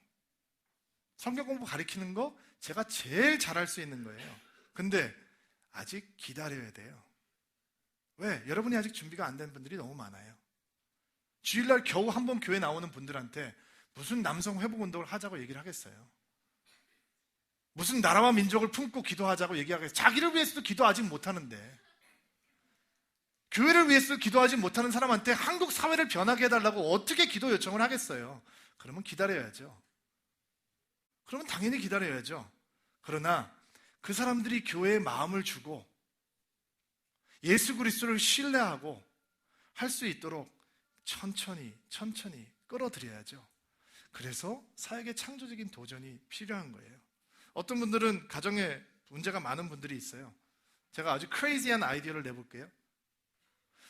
성경 공부 가르치는 거 제가 제일 잘할 수 있는 거예요. 근데 아직 기다려야 돼요. 왜? 여러분이 아직 준비가 안 된 분들이 너무 많아요. 주일날 겨우 한 번 교회 나오는 분들한테 무슨 남성 회복 운동을 하자고 얘기를 하겠어요? 무슨 나라와 민족을 품고 기도하자고 얘기하겠어요? 자기를 위해서도 기도 아직 못하는데, 교회를 위해서 기도하지 못하는 사람한테 한국 사회를 변하게 해달라고 어떻게 기도 요청을 하겠어요? 그러면 기다려야죠. 그러면 당연히 기다려야죠. 그러나 그 사람들이 교회에 마음을 주고 예수 그리스도를 신뢰하고 할 수 있도록 천천히 끌어들여야죠. 그래서 사역의 창조적인 도전이 필요한 거예요. 어떤 분들은 가정에 문제가 많은 분들이 있어요. 제가 아주 크레이지한 아이디어를 내볼게요.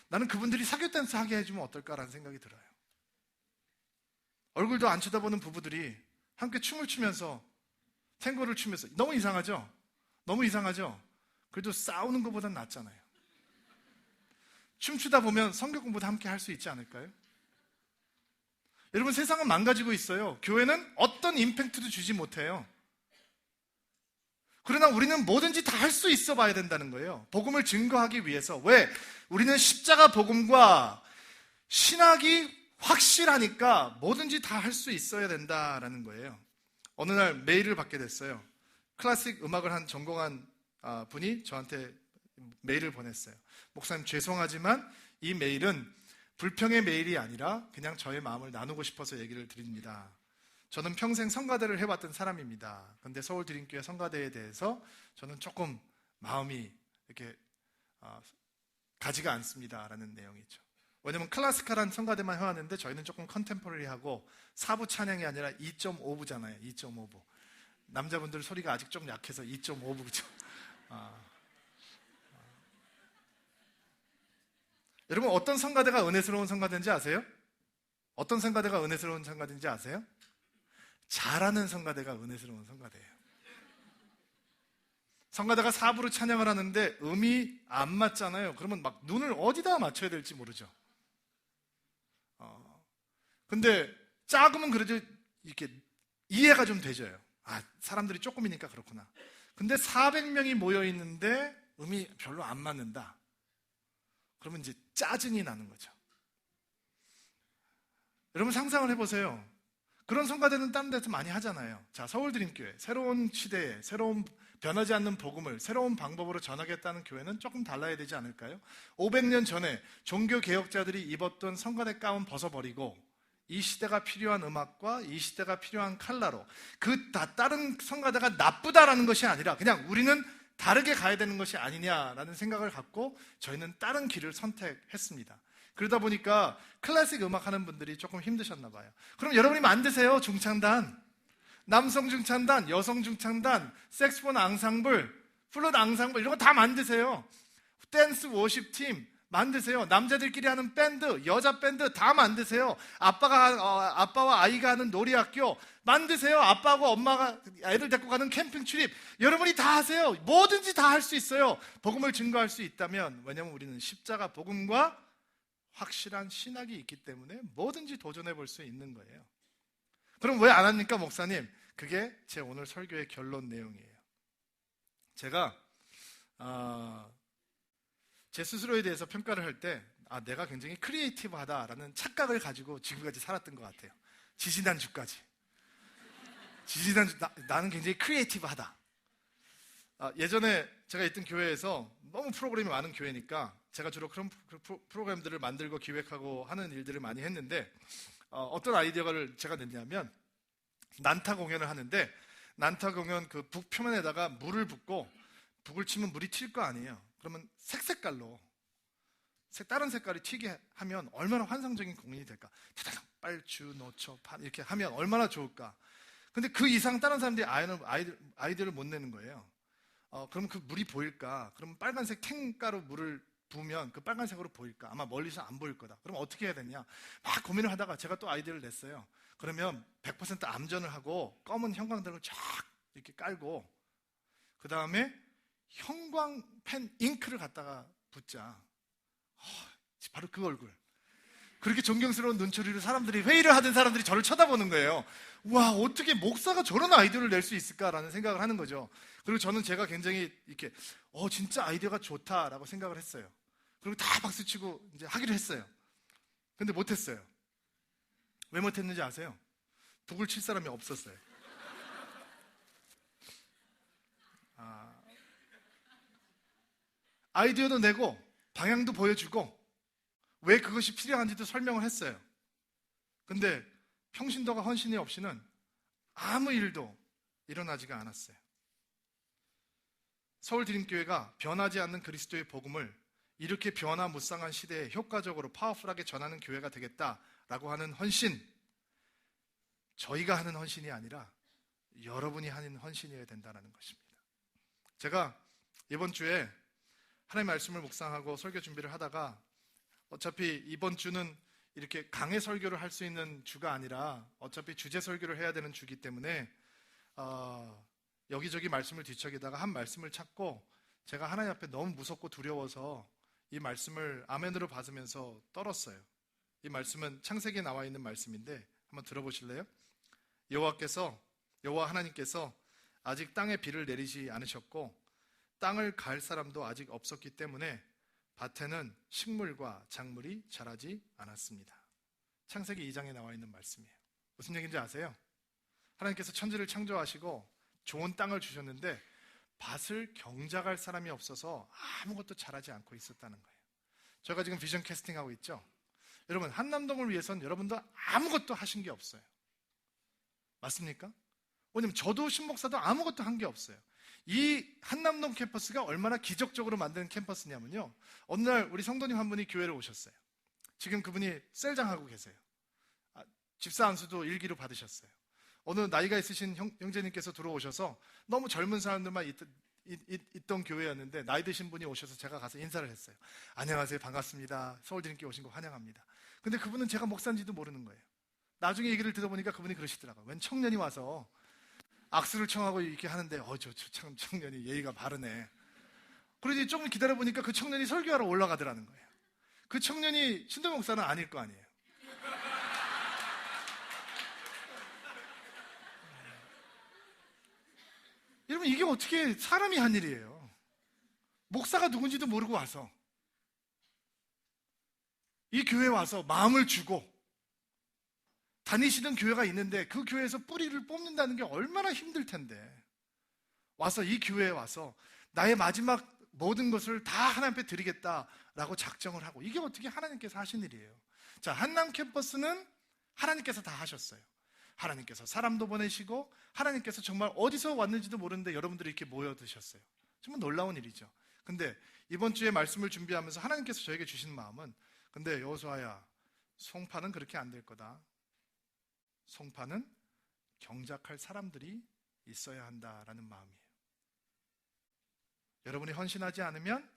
나는 그분들이 사교 댄스 하게 해주면 어떨까라는 생각이 들어요. 얼굴도 안 쳐다보는 부부들이 함께 춤을 추면서 탱고를 추면서, 너무 이상하죠? 너무 이상하죠? 그래도 싸우는 것보단 낫잖아요. 춤추다 보면 성경 공부도 함께 할 수 있지 않을까요? 여러분, 세상은 망가지고 있어요. 교회는 어떤 임팩트도 주지 못해요. 그러나 우리는 뭐든지 다 할 수 있어 봐야 된다는 거예요. 복음을 증거하기 위해서. 왜? 우리는 십자가 복음과 신학이 확실하니까 뭐든지 다 할 수 있어야 된다라는 거예요. 어느 날 메일을 받게 됐어요. 클래식 음악을 전공한 분이 저한테 메일을 보냈어요. 목사님, 죄송하지만 이 메일은 불평의 메일이 아니라 그냥 저의 마음을 나누고 싶어서 얘기를 드립니다. 저는 평생 성가대를 해왔던 사람입니다. 그런데 서울 드림교회 성가대에 대해서 저는 조금 마음이 이렇게 가지가 않습니다라는 내용이죠. 왜냐면 클래시컬한 성가대만 해왔는데 저희는 조금 컨템포러리하고 4부 찬양이 아니라 2.5부잖아요. 2.5부. 남자분들 소리가 아직 좀 약해서 2.5부죠. 여러분, 어떤 성가대가 은혜스러운 성가대인지 아세요? 어떤 성가대가 은혜스러운 성가대인지 아세요? 잘하는 성가대가 은혜스러운 성가대예요. 성가대가 4부로 찬양을 하는데 음이 안 맞잖아요. 그러면 막 눈을 어디다 맞춰야 될지 모르죠. 근데 작으면 그래도 이렇게 이해가 좀 되져요. 사람들이 조금이니까 그렇구나. 근데 400명이 모여 있는데 음이 별로 안 맞는다. 그러면 이제 짜증이 나는 거죠. 여러분, 상상을 해보세요. 그런 성가대는 다른 데서 많이 하잖아요. 자, 서울 드림교회, 새로운 시대에 새로운 변하지 않는 복음을 새로운 방법으로 전하겠다는 교회는 조금 달라야 되지 않을까요? 500년 전에 종교개혁자들이 입었던 성가대 가운 벗어버리고 이 시대가 필요한 음악과 이 시대가 필요한 칼라로, 다른 성가대가 나쁘다라는 것이 아니라 그냥 우리는 다르게 가야 되는 것이 아니냐라는 생각을 갖고 저희는 다른 길을 선택했습니다. 그러다 보니까 클래식 음악 하는 분들이 조금 힘드셨나 봐요. 그럼 여러분이 만드세요. 중창단, 남성 중창단, 여성 중창단, 색스폰 앙상블, 플룻 앙상블 이런 거 다 만드세요. 댄스 워십 팀 만드세요. 남자들끼리 하는 밴드, 여자 밴드 다 만드세요. 아빠와 아이가 하는 놀이학교 만드세요. 아빠하고 엄마가 애들 데리고 가는 캠핑 출입 여러분이 다 하세요. 뭐든지 다 할 수 있어요. 복음을 증거할 수 있다면, 왜냐하면 우리는 십자가 복음과 확실한 신학이 있기 때문에 뭐든지 도전해 볼 수 있는 거예요. 그럼 왜 안 합니까, 목사님? 그게 제 오늘 설교의 결론 내용이에요. 제가 제 스스로에 대해서 평가를 할 때 내가 굉장히 크리에이티브하다라는 착각을 가지고 지금까지 살았던 것 같아요. 지지난주까지. 나는 굉장히 크리에이티브하다. 예전에 제가 있던 교회에서 너무 프로그램이 많은 교회니까 제가 주로 그런 프로그램들을 만들고 기획하고 하는 일들을 많이 했는데, 어떤 아이디어를 제가 냈냐면, 난타 공연을 하는데 난타 공연 그 북 표면에다가 물을 붓고 북을 치면 물이 튈 거 아니에요. 그러면 색깔로 다른 색깔이 튀게 하면 얼마나 환상적인 공연이 될까. 빨주, 노초, 판 이렇게 하면 얼마나 좋을까. 근데 그 이상 다른 사람들이 아이디어를 못 내는 거예요. 그럼 그 물이 보일까? 그럼 빨간색 탱가루 물을 부으면 그 빨간색으로 보일까? 아마 멀리서 안 보일 거다. 그럼 어떻게 해야 되냐? 막 고민을 하다가 제가 또 아이디어를 냈어요. 그러면 100% 암전을 하고 검은 형광등을 쫙 이렇게 깔고 그 다음에 형광펜 잉크를 갖다가 붓자. 바로 그 얼굴. 그렇게 존경스러운 눈초리로 사람들이, 회의를 하던 사람들이 저를 쳐다보는 거예요. 와, 어떻게 목사가 저런 아이디어를 낼 수 있을까라는 생각을 하는 거죠. 그리고 저는 제가 굉장히 이렇게 진짜 아이디어가 좋다라고 생각을 했어요. 그리고 다 박수치고 이제 하기로 했어요. 근데 못했어요. 왜 못했는지 아세요? 북을 칠 사람이 없었어요. 아이디어도 내고 방향도 보여주고 왜 그것이 필요한지도 설명을 했어요. 근데 평신도가 헌신이 없이는 아무 일도 일어나지가 않았어요. 서울드림교회가 변하지 않는 그리스도의 복음을 이렇게 변화무쌍한 시대에 효과적으로 파워풀하게 전하는 교회가 되겠다라고 하는 헌신, 저희가 하는 헌신이 아니라 여러분이 하는 헌신이어야 된다는 것입니다. 제가 이번 주에 하나님의 말씀을 묵상하고 설교 준비를 하다가 어차피 이번 주는 이렇게 강해 설교를 할 수 있는 주가 아니라 어차피 주제 설교를 해야 되는 주기 때문에 여기저기 말씀을 뒤척이다가 한 말씀을 찾고 제가 하나님 앞에 너무 무섭고 두려워서 이 말씀을 아멘으로 받으면서 떨었어요. 이 말씀은 창세기에 나와 있는 말씀인데 한번 들어보실래요? 여호와 하나님께서 아직 땅에 비를 내리지 않으셨고 땅을 갈 사람도 아직 없었기 때문에 밭에는 식물과 작물이 자라지 않았습니다. 창세기 2장에 나와 있는 말씀이에요. 무슨 얘기인지 아세요? 하나님께서 천지를 창조하시고 좋은 땅을 주셨는데 밭을 경작할 사람이 없어서 아무것도 자라지 않고 있었다는 거예요. 저희가 지금 비전 캐스팅하고 있죠? 여러분, 한남동을 위해서는 여러분도 아무것도 하신 게 없어요. 맞습니까? 왜냐면 저도 신목사도 아무것도 한 게 없어요. 이 한남동 캠퍼스가 얼마나 기적적으로 만든 캠퍼스냐면요, 어느 날 우리 성도님 한 분이 교회를 오셨어요. 지금 그분이 셀장하고 계세요. 집사 안수도 일기로 받으셨어요. 어느 나이가 있으신 형제님께서 들어오셔서 너무 젊은 사람들만 있던 교회였는데 나이 드신 분이 오셔서 제가 가서 인사를 했어요. 안녕하세요, 반갑습니다. 서울드림교회 오신 거 환영합니다. 근데 그분은 제가 목사인지도 모르는 거예요. 나중에 얘기를 들어보니까 그분이 그러시더라고요. 웬 청년이 와서 악수를 청하고 이렇게 하는데 저 참 청년이 예의가 바르네. 그러지 조금 기다려보니까 그 청년이 설교하러 올라가더라는 거예요. 그 청년이 신도 목사는 아닐 거 아니에요. 여러분, 이게 어떻게 사람이 한 일이에요. 목사가 누군지도 모르고 와서 이 교회에 와서 마음을 주고 다니시던 교회가 있는데 그 교회에서 뿌리를 뽑는다는 게 얼마나 힘들 텐데 와서 이 교회에 와서 나의 마지막 모든 것을 다 하나님 앞에 드리겠다라고 작정을 하고, 이게 어떻게 하나님께서 하신 일이에요. 자, 한남 캠퍼스는 하나님께서 다 하셨어요. 하나님께서 사람도 보내시고 하나님께서 정말 어디서 왔는지도 모르는데 여러분들이 이렇게 모여드셨어요. 정말 놀라운 일이죠. 근데 이번 주에 말씀을 준비하면서 하나님께서 저에게 주신 마음은, 근데 여호수아야, 송파는 그렇게 안 될 거다. 송파는 경작할 사람들이 있어야 한다라는 마음이에요. 여러분이 헌신하지 않으면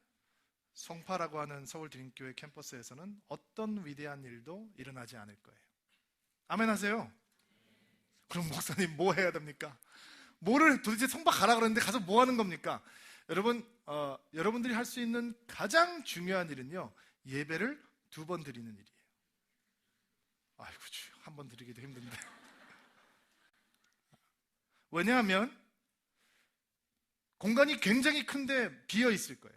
송파라고 하는 서울드림교회 캠퍼스에서는 어떤 위대한 일도 일어나지 않을 거예요. 아멘 하세요? 그럼 목사님 뭐 해야 됩니까? 뭐를 도대체 송파 가라 그러는데 가서 뭐 하는 겁니까? 여러분, 여러분들이 할 수 있는 가장 중요한 일은요, 예배를 2번 드리는 일이에요. 아이고, 한 번 드리기도 힘든데. 왜냐하면 공간이 굉장히 큰데 비어 있을 거예요.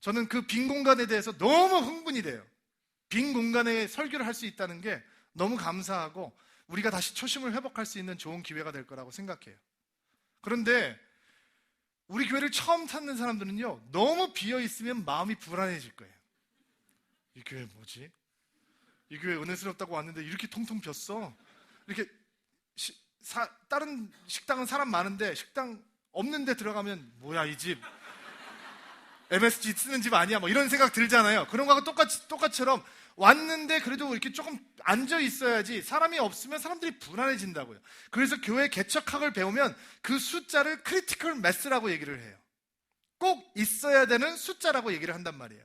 저는 그 빈 공간에 대해서 너무 흥분이 돼요. 빈 공간에 설교를 할 수 있다는 게 너무 감사하고 우리가 다시 초심을 회복할 수 있는 좋은 기회가 될 거라고 생각해요. 그런데 우리 교회를 처음 찾는 사람들은요, 너무 비어 있으면 마음이 불안해질 거예요. 이 교회 뭐지? 이 교회 은혜스럽다고 왔는데 이렇게 통통 비었어. 이렇게 다른 식당은 사람 많은데 식당 없는 데 들어가면 뭐야 이 집 MSG 쓰는 집 아니야? 뭐 이런 생각 들잖아요. 그런 거하고 똑같이처럼 왔는데 그래도 이렇게 조금 앉아 있어야지, 사람이 없으면 사람들이 불안해진다고요. 그래서 교회 개척학을 배우면 그 숫자를 크리티컬 매스라고 얘기를 해요. 꼭 있어야 되는 숫자라고 얘기를 한단 말이에요.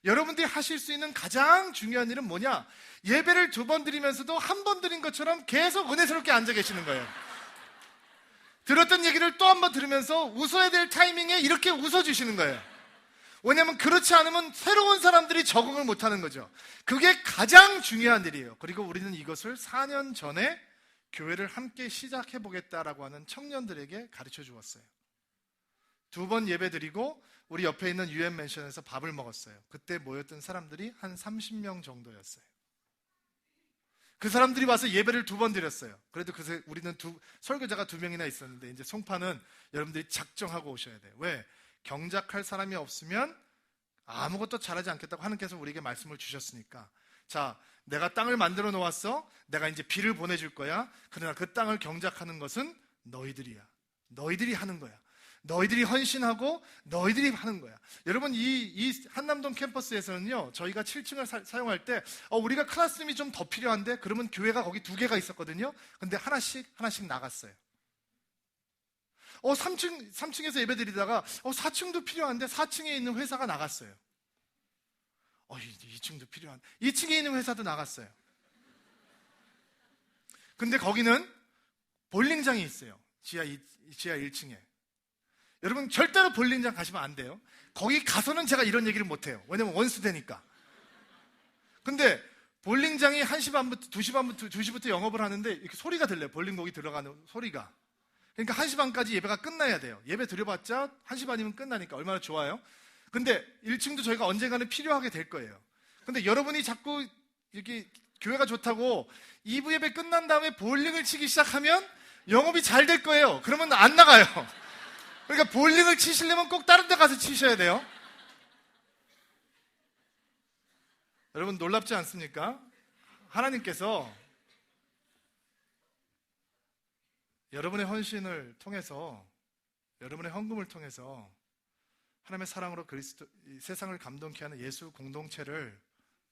여러분들이 하실 수 있는 가장 중요한 일은 뭐냐? 예배를 2번 드리면서도 한 번 드린 것처럼 계속 은혜스럽게 앉아 계시는 거예요. 들었던 얘기를 또 한 번 들으면서 웃어야 될 타이밍에 이렇게 웃어주시는 거예요. 왜냐하면 그렇지 않으면 새로운 사람들이 적응을 못하는 거죠. 그게 가장 중요한 일이에요. 그리고 우리는 이것을 4년 전에 교회를 함께 시작해보겠다라고 하는 청년들에게 가르쳐 주었어요. 2번 예배 드리고 우리 옆에 있는 UN 맨션에서 밥을 먹었어요. 그때 모였던 사람들이 한 30명 정도였어요. 그 사람들이 와서 예배를 2번 드렸어요. 그래도 우리는 설교자가 2명이나 있었는데, 이제 송파는 여러분들이 작정하고 오셔야 돼요. 왜? 경작할 사람이 없으면 아무것도 잘하지 않겠다고 하나님께서 우리에게 말씀을 주셨으니까. 자, 내가 땅을 만들어 놓았어. 내가 이제 비를 보내줄 거야. 그러나 그 땅을 경작하는 것은 너희들이야. 너희들이 하는 거야. 너희들이 헌신하고 너희들이 하는 거야. 여러분, 이 한남동 캠퍼스에서는요, 저희가 7층을 사용할 때 우리가 클래스룸이 좀 더 필요한데, 그러면 교회가 거기 2개가 있었거든요. 근데 하나씩 나갔어요. 3층에서 예배 드리다가 4층도 필요한데 4층에 있는 회사가 나갔어요. 2층도 필요한데 2층에 있는 회사도 나갔어요. 근데 거기는 볼링장이 있어요. 지하 1층에. 여러분, 절대로 볼링장 가시면 안 돼요. 거기 가서는 제가 이런 얘기를 못 해요. 왜냐면 원수되니까. 근데 볼링장이 1시 반부터 2시부터 영업을 하는데 이렇게 소리가 들려요. 볼링공이 들어가는 소리가. 그러니까 1시 반까지 예배가 끝나야 돼요. 예배 드려봤자 1시 반이면 끝나니까 얼마나 좋아요. 근데 1층도 저희가 언젠가는 필요하게 될 거예요. 근데 여러분이 자꾸 이렇게 교회가 좋다고 2부 예배 끝난 다음에 볼링을 치기 시작하면 영업이 잘 될 거예요. 그러면 안 나가요. 그러니까 볼링을 치시려면 꼭 다른 데 가서 치셔야 돼요. 여러분, 놀랍지 않습니까? 하나님께서 여러분의 헌신을 통해서, 여러분의 헌금을 통해서 하나님의 사랑으로 세상을 감동케 하는 예수 공동체를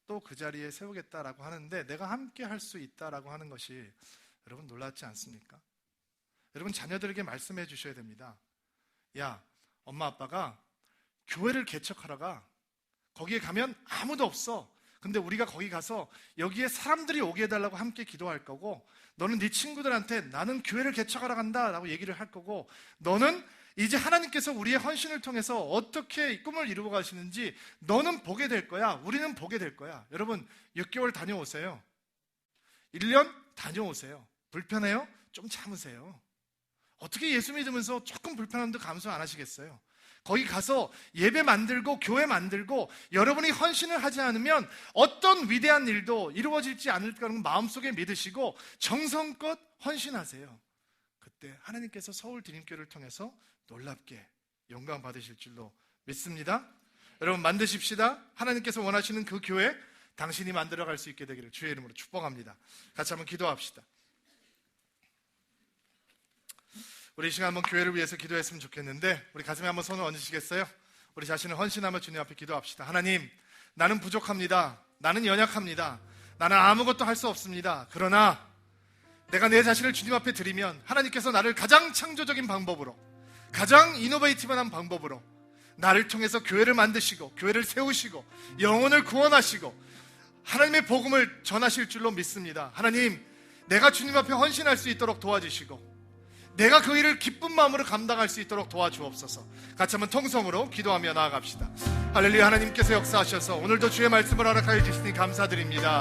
또 그 자리에 세우겠다라고 하는데, 내가 함께 할 수 있다라고 하는 것이 여러분 놀랍지 않습니까? 여러분, 자녀들에게 말씀해 주셔야 됩니다. 야, 엄마 아빠가 교회를 개척하러 가. 거기에 가면 아무도 없어. 근데 우리가 거기 가서 여기에 사람들이 오게 해달라고 함께 기도할 거고, 너는 네 친구들한테 나는 교회를 개척하러 간다 라고 얘기를 할 거고, 너는 이제 하나님께서 우리의 헌신을 통해서 어떻게 꿈을 이루어 가시는지 너는 보게 될 거야. 우리는 보게 될 거야. 여러분, 6개월 다녀오세요. 1년 다녀오세요. 불편해요? 좀 참으세요. 어떻게 예수 믿으면서 조금 불편함도 감수 안 하시겠어요? 거기 가서 예배 만들고 교회 만들고 여러분이 헌신을 하지 않으면 어떤 위대한 일도 이루어질지 않을 거라는 마음속에 믿으시고 정성껏 헌신하세요. 그때 하나님께서 서울 드림교회를 통해서 놀랍게 영광 받으실 줄로 믿습니다. 여러분, 만드십시다. 하나님께서 원하시는 그 교회 당신이 만들어갈 수 있게 되기를 주의 이름으로 축복합니다. 같이 한번 기도합시다. 우리 이 시간 한번 교회를 위해서 기도했으면 좋겠는데 우리 가슴에 한번 손을 얹으시겠어요? 우리 자신을 헌신하며 주님 앞에 기도합시다. 하나님, 나는 부족합니다. 나는 연약합니다. 나는 아무것도 할 수 없습니다. 그러나 내가 내 자신을 주님 앞에 드리면 하나님께서 나를 가장 창조적인 방법으로, 가장 이노베이티브한 방법으로 나를 통해서 교회를 만드시고 교회를 세우시고 영혼을 구원하시고 하나님의 복음을 전하실 줄로 믿습니다. 하나님, 내가 주님 앞에 헌신할 수 있도록 도와주시고 내가 그 일을 기쁜 마음으로 감당할 수 있도록 도와주옵소서. 같이 한번 통성으로 기도하며 나아갑시다. 할렐루야. 하나님께서 역사하셔서 오늘도 주의 말씀을 허락하여 주시니 감사드립니다.